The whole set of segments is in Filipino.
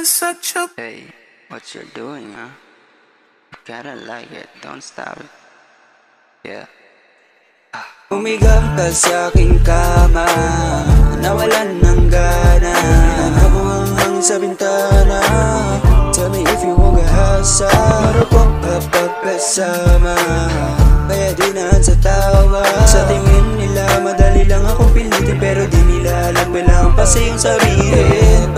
such a... Hey, what you're doing, huh? Gotta like it, don't stop it. Yeah. Umigam ka sa aking kama, nawalan ng gana, nabuhanghang sa bintana. Tell me if you want gahasa, marupok kapag kasama, kaya dinaan sa tawa. Sa tingin nila madali lang akong pilitin, pero di nila alam kailangan pa sa'yong sabihin.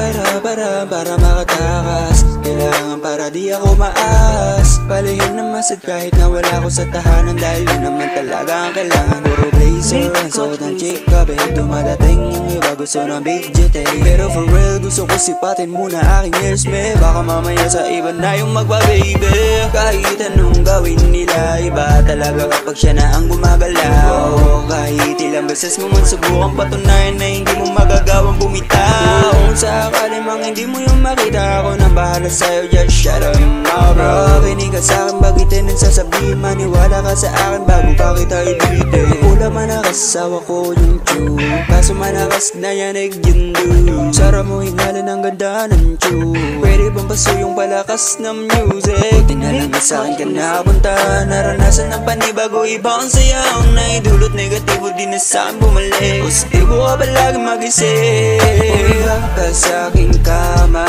Para makatakas, kailangan para di ako maas. Palihim na masad kahit na wala ako sa tahanan, dahil yun naman talaga ang kailangan. Puro blazer, ang suot ng chick kahit dumadating yung iba gusto ng big jet eh. Pero for real gusto ko sipatin muna aking ears me, baka mamaya sa iba na yung magpa-baby. Kahit anong gawin nila, iba talaga kapag siya na ang gumagalaw. Kahit ilang beses mo man subukan patunayan na hindi mo magagawang bumitaw. Kung sakali mang hindi mo yung makita, ako nang bahala sa'yo, just shut up your mouth bro. Kinig ka sa'kin bagitin ang sasabihin, maniwala ka sa akin bago pa kita ibitin. Pula manakasawa ko yung tune, kaso manakas na yanig yun do. Sara mo hinala ng ganda ng tune, pwede bang paso yung palakas ng music? Buti na lang na sa'kin ka napunta, naranasan ng panibago, iba ang sayaw na idulot negatibo, di na sa'kin bumalik. Positibo ka palagi mag-isip. Umiyak ka sa'king kama,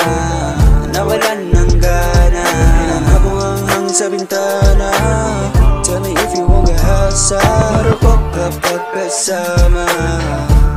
nawalan ng gana, nabuhanghang sa bintana. Tell me if you want gahasa, marupok kapag kasama,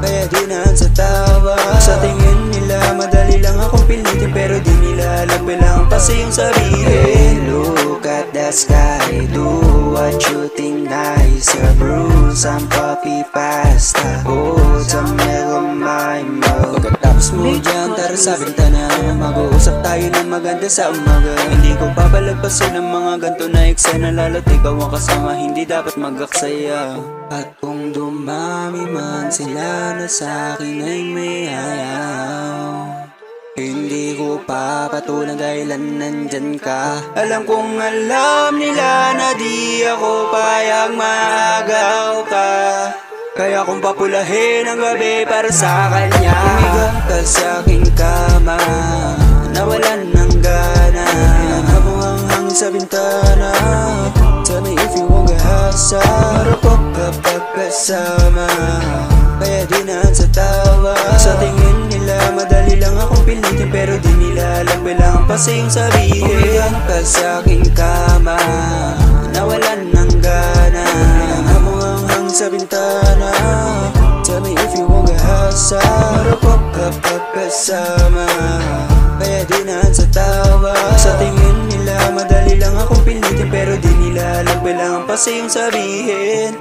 kaya dinaan sa tawa. Sa tingin nila madali lang akong pilitin, pero di nila alam kailangan pa sa'yong sabihin. Look at the sky, do what you think nice. Your bruise, I'm puppy pasta, oh, sa meron my mouth. Pagkatapos mo dyan, tara sa bintana, mag-uusap tayo ng maganda sa umaga. Hindi ko papalagpasin ng mga ganto na eksena, lalo't ikaw ang kasama, hindi dapat mag-aksaya. At kung dumami man sila na sa'kin ay may ayaw, hindi ko papatulan dahilan nandyan ka. Alam kong alam nila na di ako payag maagaw ka, kaya kong papulahin ang gabi para sa kanya. Umigang ka sa'king kama, nawalan ng gana, nabuhanghang sa bintana. Tell me if you want gahasa, marupok kapag kasama, kaya dinaan sa tawa. Sa tingin nila madali lang akong pilitin, pero di nila alam kailangan pa sa'yong sabihin. Umigang ka sa'king kama, nawalan ng gana, nabuhanghang sa bintana. Tell me if you want gahasa, marupok kapag kasama, kaya dinaan sa tawa. Sa tingin nila madali lang akong pilitin, pero di nila alam kailangan pa sa'yong sabihin.